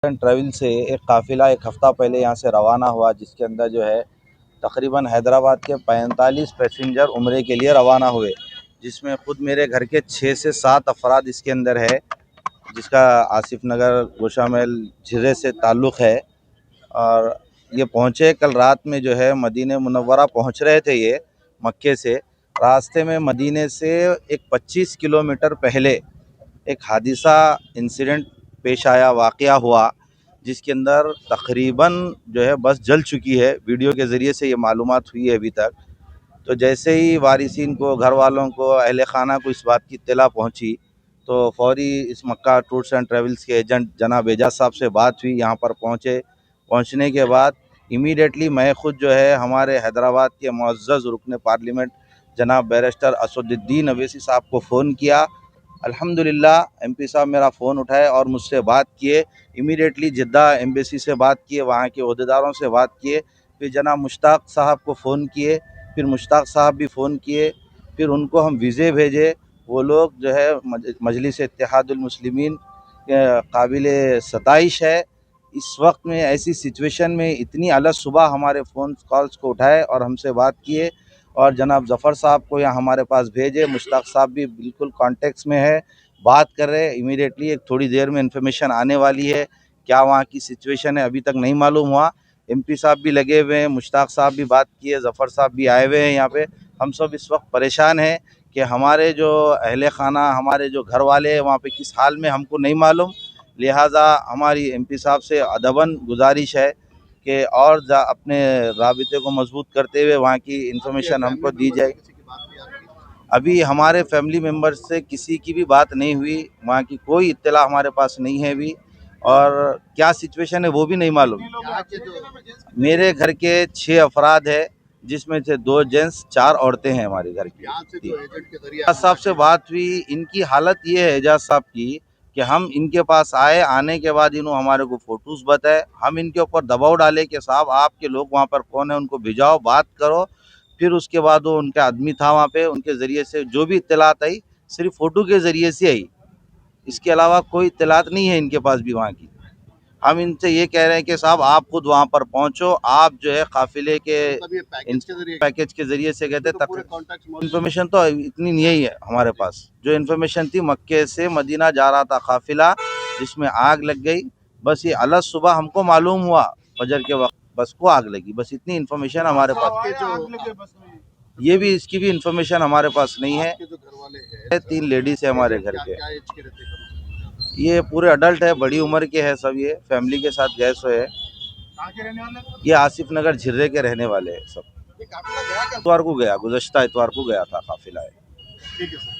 Travel से एक काफ़िला एक हफ़्ता पहले यहाँ से रवाना हुआ, जिसके अंदर जो है तकरीबन हैदराबाद के 45 पैसेंजर उम्रे के लिए रवाना हुए, जिसमें ख़ुद मेरे घर के 6 से 7 अफराद इसके अंदर है, जिसका आसिफ नगर गोशामहल झिर्रे से ताल्लुक़ है। और ये पहुँचे कल रात में जो है मदीने मुनव्वरा पहुँच रहे थे ये मक्के से। रास्ते में मदीने से एक 25 किलोमीटर पहले एक हादिसा इंसिडेंट पेश आया, वाक़या हुआ, जिसके अंदर तकरीबन जो है बस जल चुकी है। वीडियो के ज़रिए से ये मालूमात हुई है अभी तक। तो जैसे ही वारिसीन को, घर वालों को, अहले खाना को इस बात की इत्तला पहुंची, तो फौरी इस मक्का टूर्स एंड ट्रैवल्स के एजेंट जनाब एजाज साहब से बात हुई। यहाँ पर पहुंचने के बाद इमीडिएटली मैं ख़ुद जो है हमारे हैदराबाद के मुअज़्ज़ज़ रुकन पार्लियामेंट जनाब बैरिस्टर असदुद्दीन अवैसी साहब को फ़ोन किया। अल्हम्दुलिल्लाह एमपी साहब मेरा फ़ोन उठाए और मुझसे बात किए। इमीडिएटली जिद्दा एम्बेसी से बात किए, वहाँ के ओहदेदारों से बात किए, फिर जनाब मुश्ताक साहब को फ़ोन किए, फिर मुश्ताक साहब भी फ़ोन किए, फिर उनको हम वीज़े भेजे। वो लोग जो है मजलिस इत्तेहादुल मुस्लिमीन के काबिल सताइश है। इस वक्त में ऐसी सिचुएशन में इतनी अलग सुबह हमारे फ़ोन कॉल्स को उठाए और हमसे बात किए, और जनाब ज़फ़र साहब को यहाँ हमारे पास भेजे। मुश्ताक साहब भी बिल्कुल कॉन्टेक्ट्स में है, बात कर रहे हैं। इमीडिएटली एक थोड़ी देर में इन्फॉर्मेशन आने वाली है। क्या वहाँ की सिचुएशन है अभी तक नहीं मालूम हुआ। एमपी साहब भी लगे हुए हैं, मुश्ताक साहब भी बात किए, ज़फ़र साहब भी आए हुए हैं यहाँ पे। हम सब इस वक्त परेशान हैं कि हमारे जो अहले खाना, हमारे जो घर वाले हैं वहाँ पे किस हाल में हमको नहीं मालूम। लिहाजा हमारी एमपी साहब से अदबन गुजारिश है कि और अपने राबिते को मजबूत करते हुए वहाँ की इन्फॉर्मेशन हमको दी जाए। अभी हमारे फैमिली मेम्बर्स से किसी की भी बात नहीं हुई, वहाँ की कोई इत्तला हमारे पास नहीं है अभी, और क्या सिचुएशन है वो भी नहीं मालूम। मेरे घर के 6 अफराद है, जिसमें से 2 जेंट्स 4 औरतें हैं हमारे घर की। एजाज साहब से बात हुई, इनकी हालत ये है एजाज साहब की कि हम इनके पास आए, आने के बाद इन्होंने हमारे को फ़ोटोज़ बताए। हम इनके ऊपर दबाव डाले कि साहब आपके लोग वहाँ पर कौन है, उनको भिजाओ, बात करो। फिर उसके बाद वो उनका आदमी था वहाँ पे, उनके ज़रिए से जो भी इत्तलात आई सिर्फ फ़ोटो के ज़रिए से आई, इसके अलावा कोई इत्तलात नहीं है इनके पास भी वहाँ की। हम इनसे ये कह रहे हैं कि साहब आप खुद वहाँ पर पहुँचो, आप जो है काफ़िले के पैकेज के ज़रिए से कहते तक इन्फॉर्मेशन तो इतनी नहीं है हमारे पास। जो इन्फॉर्मेशन थी मक्के से मदीना जा रहा था काफ़िला, जिसमें आग लग गई। बस ये अलग सुबह हमको मालूम हुआ, फजर के वक्त बस को आग लगी, बस इतनी इन्फॉर्मेशन हमारे पास। ये भी इसकी भी इन्फॉर्मेशन हमारे पास नहीं है। 3 लेडीज़ है हमारे घर के। ये पूरे अडल्ट है, बड़ी उम्र के हैं सब, ये फैमिली के साथ गए सो है। ये आसिफ नगर झिर्रे के रहने वाले हैं सब। इतवार को गया, गुज़श्ता इतवार को गया था काफिला है।